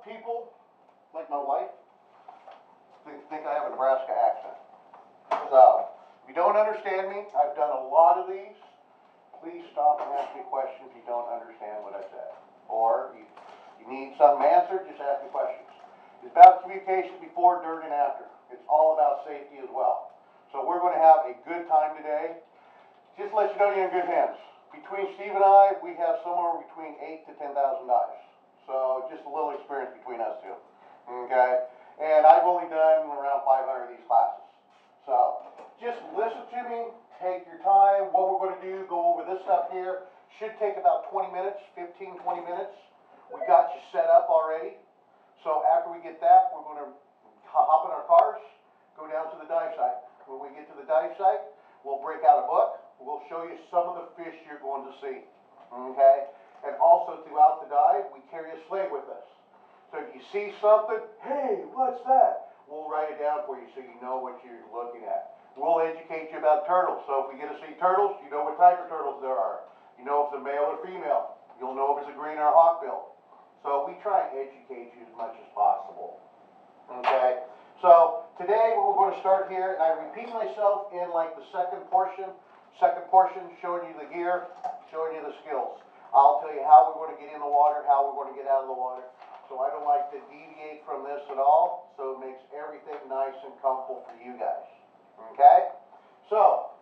people, like my wife, think I have a Nebraska accent. So, if you don't understand me, I've done a lot of these. Please stop and ask me questions if you don't understand what I said. Or you need something answered, just ask me questions. It's about communication before, during, and after. It's all about safety as well. So we're going to have a good time today. Just to let you know you're in good hands. Between Steve and I, we have somewhere between $8,000 to $10,000. So just a little experience between us two. Okay? And I've only done around 500 of these classes. So just listen to me, take your time. What we're going to do, go over this stuff here. Should take about 20 minutes, 15, 20 minutes. We got you set up already. So after we get that, we're going to hop in our cars, go down to the dive site. When we get to the dive site, we'll break out a book. We'll show you some of the fish you're going to see. Okay? And also throughout the dive, we carry a slate with us. So if you see something, hey, what's that? We'll write it down for you so you know what you're looking at. We'll educate you about turtles. So if we get to see turtles, you know what type of turtles there are. You know if it's a male or female. You'll know if it's a green or a hawkbill. So we try and educate you as much as possible. Okay? So today what we're going to start here, and I repeat myself in like the second portion, showing you the gear, showing you the skills. I'll tell you how we're going to get in the water, how we're going to get out of the water. So I don't like to deviate from this at all, so it makes everything nice and comfortable for you guys. Okay? So,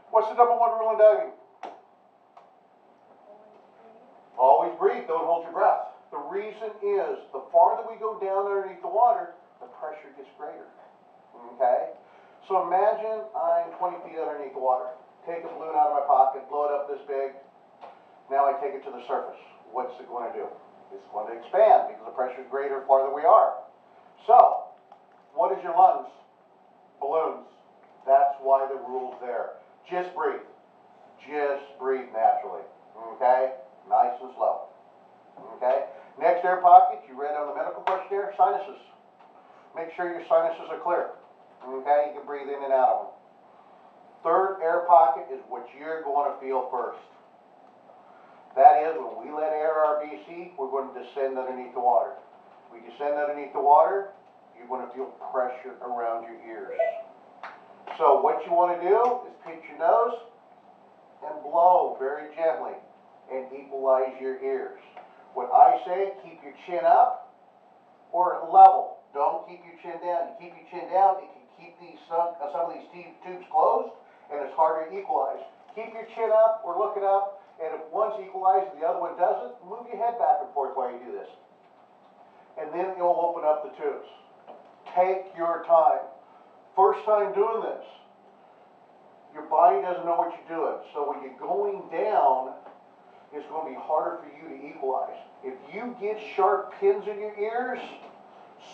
what's the number one rule in diving? Always breathe, don't hold your breath. The reason is, the farther we go down underneath the water, the pressure gets greater. Okay? So imagine I'm 20 feet underneath the water. Take a balloon out of my pocket, blow it up this big. Now I take it to the surface. What's it going to do? It's going to expand because the pressure is greater the farther we are. So, what is your lungs? Balloons. That's why the rule's there. Just breathe. Just breathe naturally. Okay? Nice and slow. Okay? Next air pocket, you read on the medical questionnaire, sinuses. Make sure your sinuses are clear. Okay? You can breathe in and out of them. Third air pocket is what you're going to feel first. That is, when we let air RBC, we're going to descend underneath the water. We descend underneath the water, you're going to feel pressure around your ears. So what you want to do is pinch your nose and blow very gently and equalize your ears. What I say, keep your chin up or level. Don't keep your chin down. You keep your chin down, it can keep these some of these tubes closed, and it's harder to equalize. Keep your chin up or look it up, and if one's equalized and the other one doesn't, move your head back and forth while you do this. And then you'll open up the tubes. Take your time. First time doing this, your body doesn't know what you're doing. So when you're going down, it's going to be harder for you to equalize. If you get sharp pins in your ears,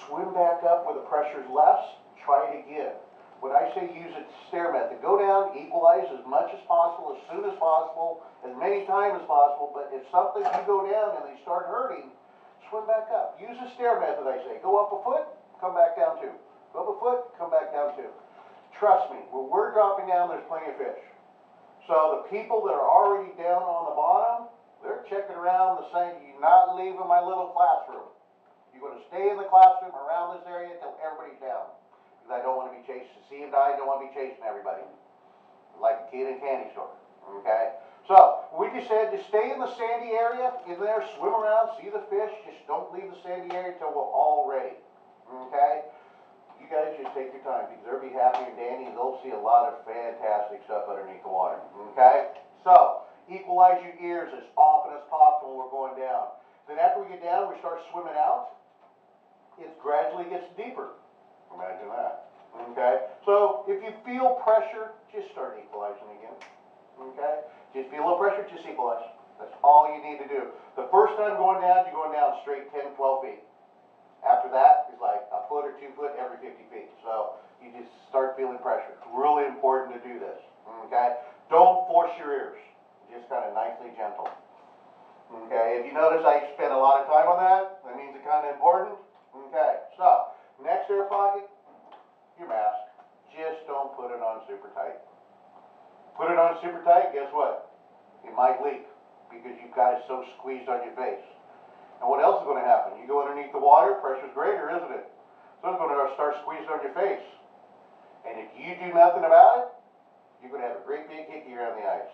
swim back up where the pressure's less, try it again. When I say use a stair method, go down, equalize as much as possible, as soon as possible, as many times as possible, but if something, you go down and they start hurting, swim back up. Use a stair method, I say. Go up a foot, come back down two. Go up a foot, come back down two. Trust me, when we're dropping down, there's plenty of fish. So the people that are already down on the bottom, they're checking around the same. You're not leaving my little classroom. You're going to stay in the classroom around this area until everybody's down. Because I don't want to be chasing. Steve and I don't want to be chasing everybody. Like a kid in a candy store. Okay? So, we just said to stay in the sandy area, in there, swim around, see the fish. Just don't leave the sandy area until we're all ready. Okay? You guys just take your time because they'll be happy and dandy and they'll see a lot of fantastic stuff underneath the water. Okay? So, equalize your ears as often as possible when we're going down. Then after we get down, we start swimming out. It gradually gets deeper. Imagine that. Okay? So, if you feel pressure, just start equalizing again. Okay? Just feel a little pressure, just equalize. That's all you need to do. The first time going down, you're going down straight 10, 12 feet. After that, it's like a foot or 2 foot every 50 feet. So, you just start feeling pressure. It's really important to do this. Okay? Don't force your ears. Just kind of nicely gentle. Okay? If you notice I spent a lot of time on that, that means it's kind of important. Okay, so, next air pocket, your mask. Just don't put it on super tight. Put it on super tight, guess what? It might leak because you've got it so squeezed on your face. And what else is going to happen? You go underneath water, pressure's greater, isn't it? So it's going to start squeezing on your face. And if you do nothing about it, you're going to have a great big hickey around the eyes.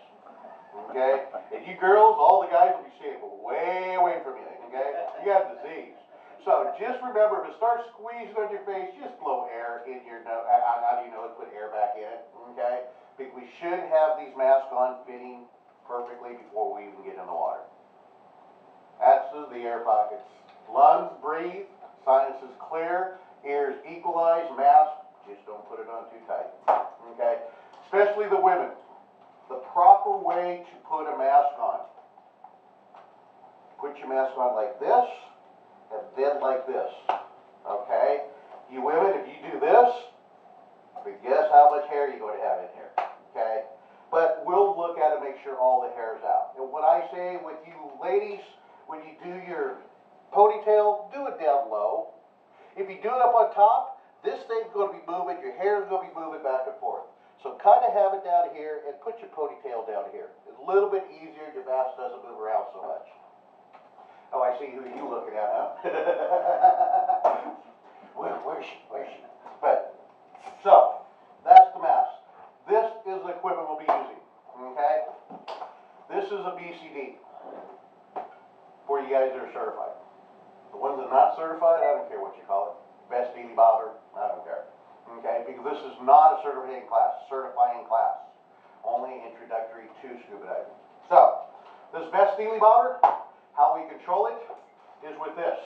Okay? And you girls, all the guys will be staying way away from you. Okay? You got a disease. So just remember, if it starts squeezing on your face, just blow air in your nose. How do you know it? Put air back in it. Okay? Because we should have these masks on fitting perfectly before we even get in the water. That's the air pockets. Lungs breathe, sinuses clear, ears equalize, mask, just don't put it on too tight. Okay? Especially the women. The proper way to put a mask on. Put your mask on like this, and then like this. Okay? You women, if you do this, guess how much hair you're going to have in here. Okay? But we'll look at it and make sure all the hair is out. And what I say with you ladies, when you do your ponytail, do it down low. If you do it up on top, this thing's going to be moving, your hair is going to be moving back and forth. So kind of have it down here and put your ponytail down here. It's a little bit easier, your mask doesn't move around so much. Oh, I see who you looking at, huh? Where's she? Where's she? But, so, that's the mask. This is the equipment we'll be using, okay? This is a BCD for you guys that are certified. The ones that are not certified, I don't care what you call it. Best Dealy Bobber, I don't care. Okay, because this is not a certifying class. Only introductory to scuba diving. So, this Best Dealy Bobber, how we control it is with this.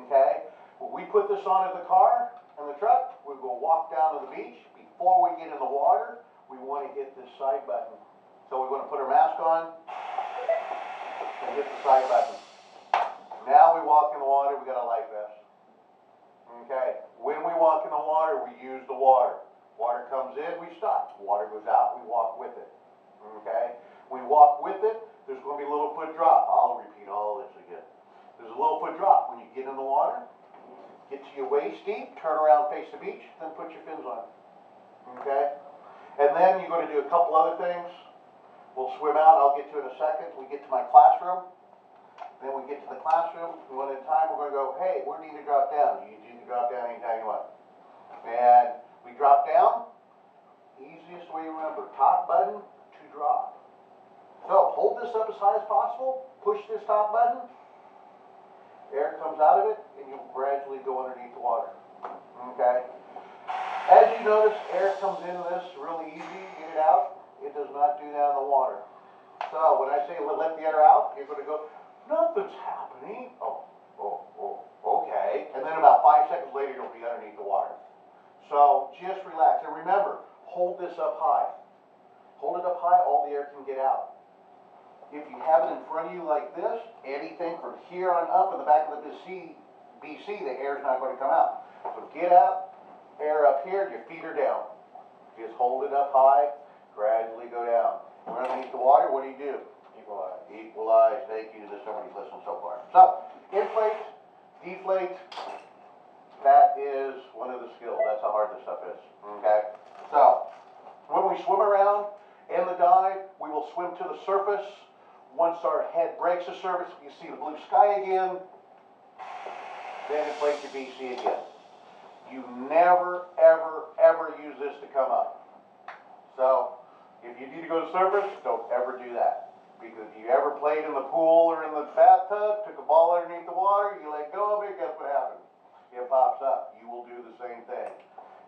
Okay? When we put this on in the car, in the truck, we will walk down to the beach. Before we get in the water, we want to hit this side button. So we want to put our mask on and hit the side button. Now we walk in the water, we got a life vest. Okay? When we walk in the water, we use the water. Water comes in, we stop. Water goes out, we walk with it. Okay? We walk with it, there's going to be a little foot drop. I'll repeat all this again. There's a little foot drop. When you get in the water, get to your waist deep, turn around, face the beach, then put your fins on. Okay? And then you're going to do a couple other things. We'll swim out, I'll get to it in a second. We get to my classroom. Then we get to the classroom. One at a time, we're going to go, hey, where do you need to drop down? You need to drop down anytime you want. And we drop down. Easiest way to remember, top button to drop. So hold this up as high as possible. Push this top button. Air comes out of it, and you'll gradually go underneath the water. Okay? As you notice, air comes into this really easy. Get it out. It does not do that in the water. So when I say let the air out, you're going to go, nothing's happening. Oh, okay. And then about 5 seconds later, you'll be underneath the water. So just relax. And remember, hold this up high. Hold it up high, all the air can get out. If you have it in front of you like this, anything from here on up in the back of the BC, the air is not going to come out. So get out, air up here, your feet are down. Just hold it up high, gradually go down. We're underneath the water, what do? Equalize. Equalize, thank you to somebody's listening so far. So, inflate, deflate, that is one of the skills. That's how hard this stuff is. Okay? So, when we swim around in the dive, we will swim to the surface. Once our head breaks the surface, you see the blue sky again. Then inflate your BC again. You never, ever, ever use this to come up. So, if you need to go to the surface, don't ever do that. Because if you ever played in the pool or in the bathtub, took a ball underneath the water, you let go of it, guess what happens? It pops up. You will do the same thing.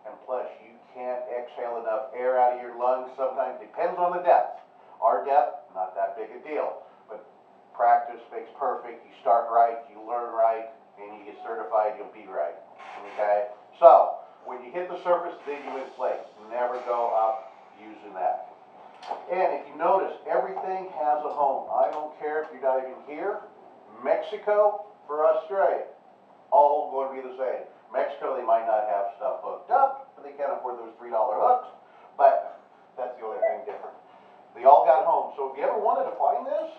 And plus, you can't exhale enough air out of your lungs. Sometimes it depends on the depth. Our depth, not that big a deal. But practice makes perfect. You start right, you learn right, and you get certified, you'll be right. Okay? So, when you hit the surface, then you inflate. Never go up using that. And if you notice, everything has a home. I don't care if you're diving here, Mexico, or Australia. All going to be the same. Mexico, they might not have stuff hooked up, but they can't afford those $3 hooks. But that's the only thing different. They all got home. So if you ever wanted to find this,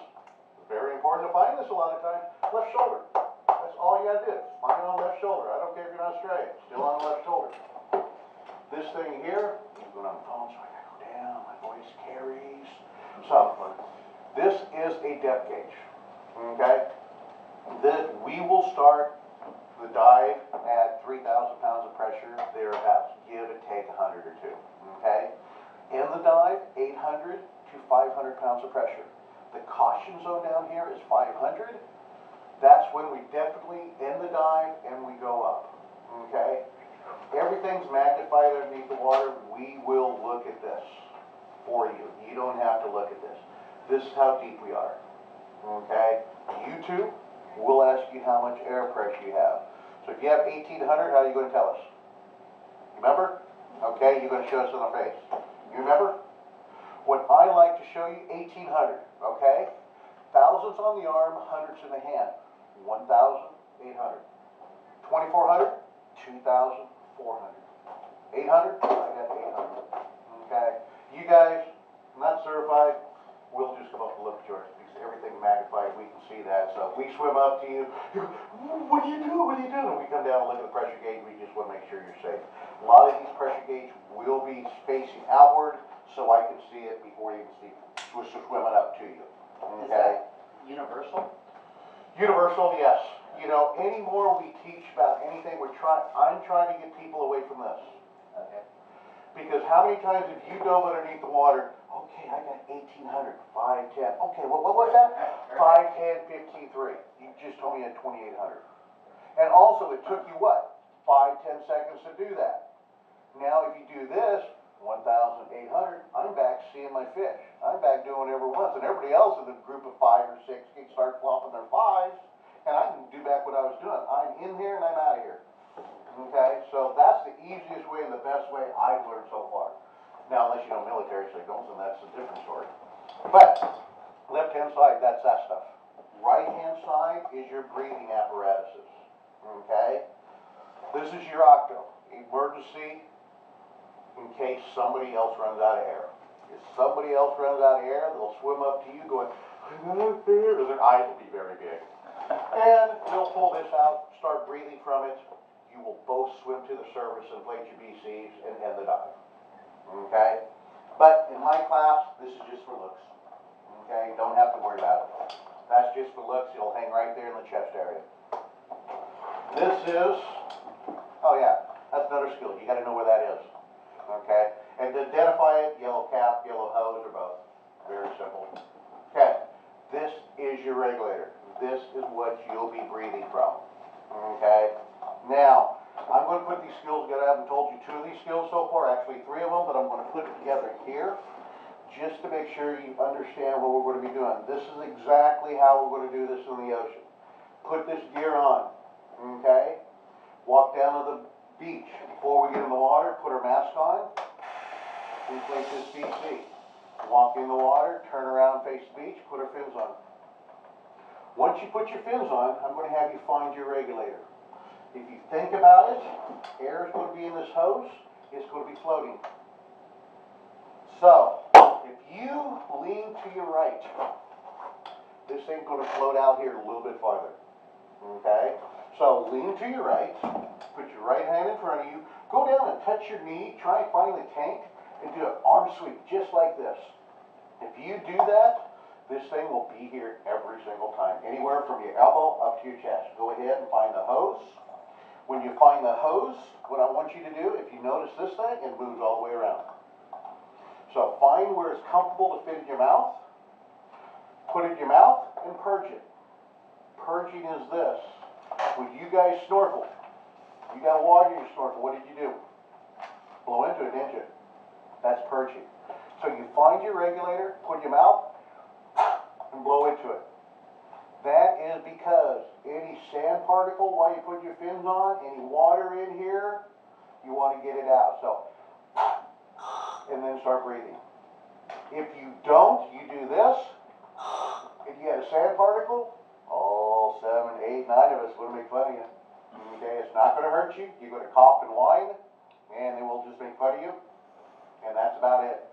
it's very important to find this a lot of times, left shoulder. That's all you got to do. Find it on the left shoulder. I don't care if you're in Australia. Still on the left shoulder. This thing here, I'm going on the phone, so I got to go down. My voice carries. So, this is a depth gauge. Okay? We will start the dive at 3,000 pounds of pressure, thereabouts, give or take 100 or two, okay? In the dive, 800 to 500 pounds of pressure. The caution zone down here is 500. That's when we definitely end the dive and we go up, okay? Everything's magnified underneath the water. We will look at this for you. You don't have to look at this. This is how deep we are, okay? You two, we'll ask you how much air pressure you have. So if you have 1,800, how are you going to tell us? Remember? Okay, you're going to show us on the face. You remember? What I like to show you, 1,800, okay? Thousands on the arm, hundreds in the hand. 1,800. 2,400, 2,400. 800, I got 800. Okay? You guys, not certified, we'll just come up and look at yours because everything magnified, we can see that. So if we swim up to you, you go, what do you do? What do you do? And we come down and look at the pressure gauge, we just want to make sure you're safe. A lot of these pressure gauges will be facing outward so I can see it before you can see we're swimming up to you. Okay? Is that universal? Universal, yes. You know, any more we teach about anything, I'm trying to get people away from this. Okay. Because how many times have you dove underneath the water? Okay, I got 1,800, 510. Okay, well, what was that? 510, 15, 3. You just told me you had 2,800. And also, it took you what? 5-10 seconds to do that. Now, if you do this, 1,800, I'm back seeing my fish. I'm back doing whatever once. And everybody else in the group of 5 or 6 can start flopping their 5s. And I can do back what I was doing. I'm in here and I'm out of here. Okay, so that's the easiest way and the best way I've learned so far. Now, unless you know military signals, and that's a different story. But, left-hand side, that's that stuff. Right-hand side is your breathing apparatuses. Okay? This is your octo. Emergency in case somebody else runs out of air. If somebody else runs out of air, they'll swim up to you going, their eyes will be very big. And they'll pull this out, start breathing from it. You will both swim to the surface, inflate your BCs, and end the dive. Okay? But in my class, this is just for looks. Okay? Don't have to worry about it. That's just for looks. It'll hang right there in the chest area. This is, oh yeah, that's another skill. You got to know where that is. Okay? And to identify it, yellow cap, yellow hose, or both. Very simple. Okay. This is your regulator. This is what you'll be breathing from. Okay? Now, I'm going to put these skills together. I haven't told you 2 of these skills so far, actually 3 of them, but I'm going to put it together here just to make sure you understand what we're going to be doing. This is exactly how we're going to do this in the ocean. Put this gear on. Okay? Walk down to the beach. Before we get in the water, put our mask on. Inflate this BC. Walk in the water, turn around, face the beach, put our fins on. Once you put your fins on, I'm going to have you find your regulator. If you think about it, air is going to be in this hose, it's going to be floating. So, if you lean to your right, this thing's going to float out here a little bit farther. Okay? So, lean to your right, put your right hand in front of you, go down and touch your knee, try and find the tank, and do an arm sweep just like this. If you do that, this thing will be here every single time. Anywhere from your elbow up to your chest. Go ahead and find the hose. When you find the hose, what I want you to do, if you notice this thing, it moves all the way around. So find where it's comfortable to fit in your mouth. Put it in your mouth and purge it. Purging is this. When you guys snorkel, you got water in your snorkel, what did you do? Blow into it, didn't you? That's purging. So you find your regulator, put your mouth, and blow into it. That is because any sand particle while you put your fins on, any water in here, you want to get it out. So, and then start breathing. If you don't, you do this, and you had a sand particle, all 7, 8, 9 of us would make fun of you. Okay, it's not going to hurt you. You're going to cough and whine, and they will just make fun of you. And that's about it.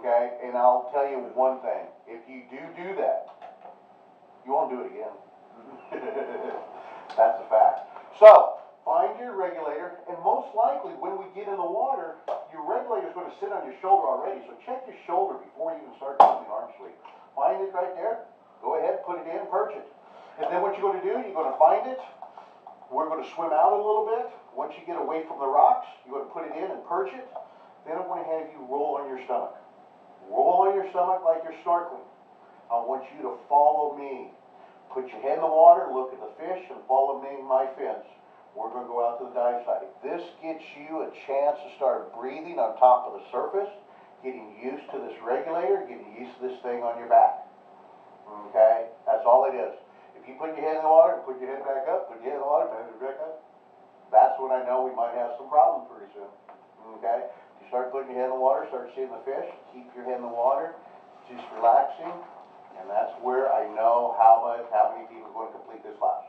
Okay? And I'll tell you one thing. If you do that, you won't do it again. That's a fact. So, find your regulator, and most likely when we get in the water, your regulator is going to sit on your shoulder already. So check your shoulder before you even start doing the arm sweep. Find it right there. Go ahead, put it in, purge it. And then what you're going to do, you're going to find it. We're going to swim out a little bit. Once you get away from the rocks, you're going to put it in and perch it. Then I'm going to have you roll on your stomach. Roll on your stomach like you're snorkeling. I want you to follow me. Put your head in the water, look at the fish, and follow me my fins. We're going to go out to the dive site. This gets you a chance to start breathing on top of the surface, getting used to this regulator, getting used to this thing on your back. Okay? That's all it is. If you put your head in the water, put your head back up, put your head in the water, put your head back up, that's when I know we might have some problems pretty soon. Okay? You start putting your head in the water, start seeing the fish, keep your head in the water, just relaxing, and that's where I know how many people are going to complete this class.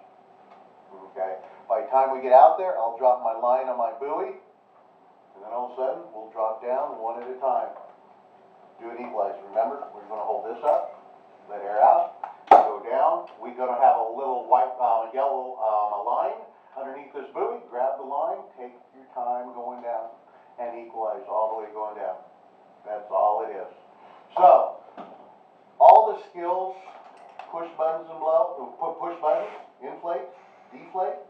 Okay? By the time we get out there, I'll drop my line on my buoy, and then all of a sudden, we'll drop down one at a time. Do an equalizer. Remember, we're going to hold this up, let air out, go down. We're going to have a little white, yellow line underneath this buoy. Grab the line, take your time going down, and equalize all the way going down. That's all it is. So, all the skills, push buttons and blow, push buttons, inflate, deflate,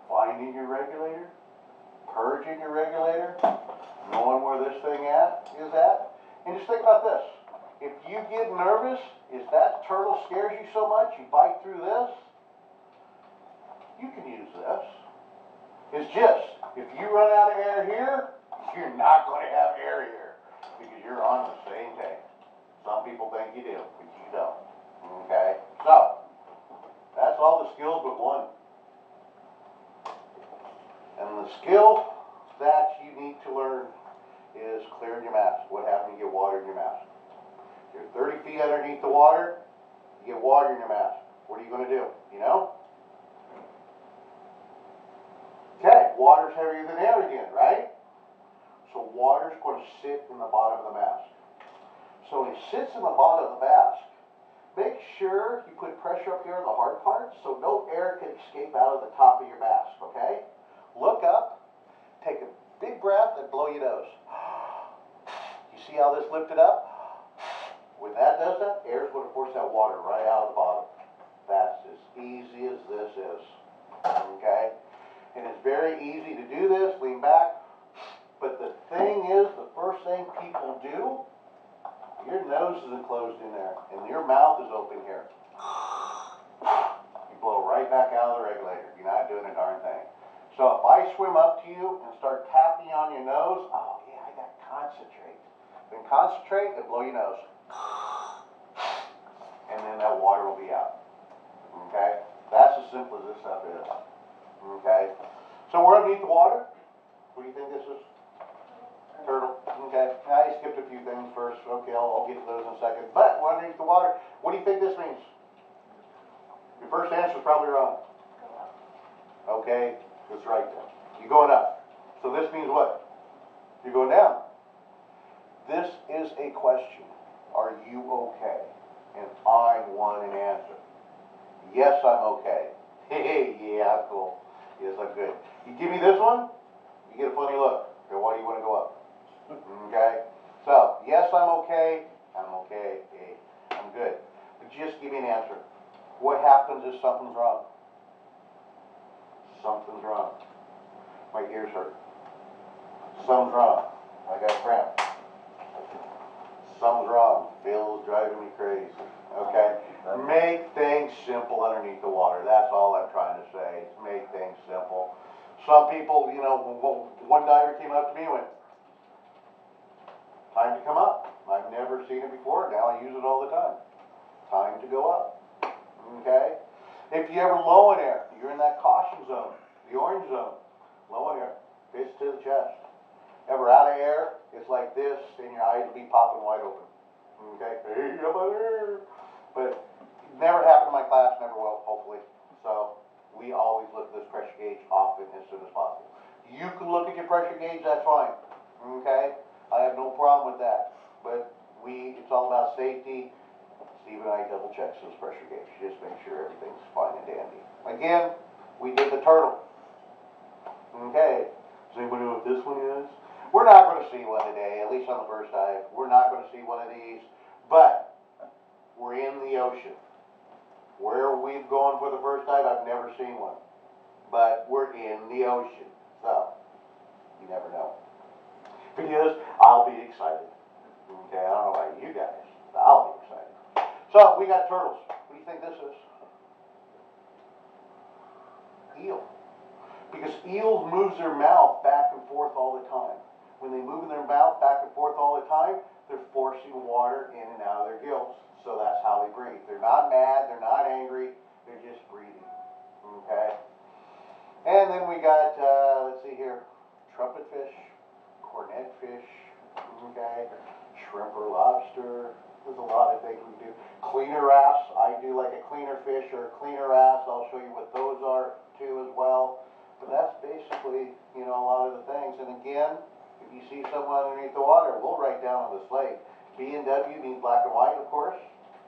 finding your regulator, purging your regulator, knowing where this thing is at. And just think about this. If you get nervous, if that turtle scares you so much, you bite through this, you can use this. It's just, if you run out of air here, you're not going to have air here because you're on the same tank. Some people think you do, but you don't. Okay? So, that's all the skills but one. And the skill that you need to learn is clearing your mask. What happens when you get water in your mask? You're 30 feet underneath the water, you get water in your mask. What are you going to do? You know? Okay, water's heavier than air again, right? So water's going to sit in the bottom of the mask. So when it sits in the bottom of the mask, make sure you put pressure up here on the hard part so no air can escape out of the top of your mask, okay? Look up, take a big breath, and blow your nose. You see how this lifted up? When that does that, air is going to force that water right out of the bottom. That's as easy as this is, okay? And it's very easy to do this, lean back. But the thing is, the first thing people do, your nose isn't closed in there, and your mouth is open here. You blow right back out of the regulator. You're not doing a darn thing. So if I swim up to you and start tapping on your nose, oh yeah, I got to concentrate. Then concentrate and blow your nose. And then that water will be out. Okay? That's as simple as this stuff is. Okay? So we're underneath the water. What do you think this is? Turtle. Okay. I skipped a few things first. Okay, I'll get to those in a second. But we're underneath the water. What do you think this means? Your first answer is probably wrong. Okay, that's right then. You're going up. So this means what? You're going down. This is a question. Are you okay? And I want an answer. Yes, I'm okay. Hey, yeah, cool. Yes, I'm good. You give me this one, you get a funny look. Okay, why do you want to go up? Okay? So, yes, I'm okay. I'm okay. Hey, I'm good. But just give me an answer. What happens if something's wrong? Something's wrong. My ears hurt. Something's wrong. I got cramp. Something's wrong. Bill's driving me crazy. Okay? Make things simple underneath the water. That's all I'm trying to say. Make things simple. Some people, you know, one diver came up to me and went, time to come up. I've never seen it before. Now I use it all the time. Time to go up. Okay? If you ever low in air, you're in that caution zone, the orange zone. Low in air. Fist to the chest. Ever out of air, it's like this, and your eyes will be popping wide open. Okay? Hey, I'm out of air. But it never happened in my class, never will, hopefully. So we always look at this pressure gauge often as soon as possible. You can look at your pressure gauge, that's fine. Okay? I have no problem with that. But it's all about safety. Steve and I double check those pressure gauge. Just make sure everything's fine and dandy. Again, we did the turtle. Okay. Does anybody know what this one is? We're not going to see one today, at least on the first dive. We're not going to see one of these. But we're in the ocean. Where we've gone for the first time, I've never seen one. But we're in the ocean, so you never know. If it is, I'll be excited. Okay, I don't know about you guys, but I'll be excited. So, we got turtles. What do you think this is? Eel. Because eels move their mouth back and forth all the time. When they move their mouth back and forth all the time, they're forcing water in and out of their gills. So that's how they breathe. They're not mad, they're not angry, they're just breathing. Okay? And then we got, let's see here, trumpet fish, cornet fish, okay, shrimp or lobster. There's a lot of things we do. Cleaner wrasse, I do like a cleaner fish or a cleaner wrasse. I'll show you what those are too as well. But that's basically, you know, a lot of the things. And again, if you see someone underneath the water, we'll write down on the slate. B and W means black and white, of course.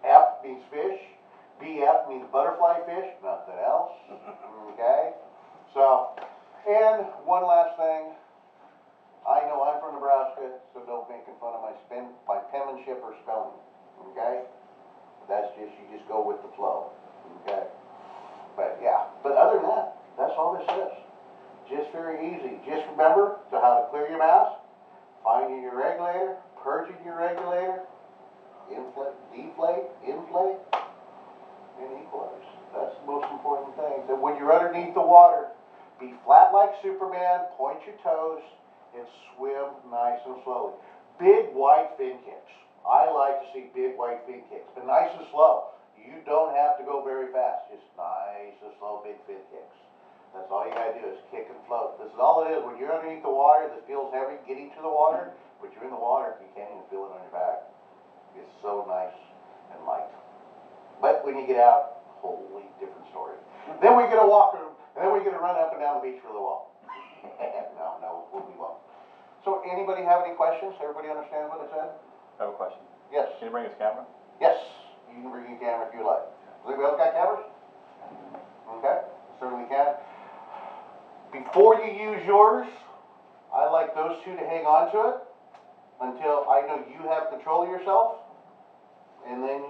F means fish. BF means butterfly fish, nothing else. Okay? So, and one last thing. I know I'm from Nebraska, so don't make fun of my penmanship or spelling. Okay? That's just, you just go with the flow. Okay? But yeah, but other than that, that's all this is. Just very easy. Just remember to how to clear your mask, finding your regulator, purging your regulator, inflate, deflate, inflate, and equalize. That's the most important thing. And when you're underneath the water, be flat like Superman, point your toes, and swim nice and slowly. Big white fin kicks. I like to see big white fin kicks, but nice and slow. You don't have to go very fast. Just nice and slow big fin kicks. That's all you gotta do is kick and float. This is all it is. When you're underneath the water, this feels heavy getting to the water, but you're in the water, you can't even feel it on your back. It's so nice and light. But when you get out, wholly different story. Then we get a walk, and then we get to run up and down the beach for a little while. No, we won't. So anybody have any questions? Everybody understand what I said? I have a question. Yes. Can you bring his camera? Yes. You can bring your camera if you like. Does anybody else got cameras? Okay. Certainly can. Before you use yours, I like those two to hang on to it until I know you have control of yourself. And then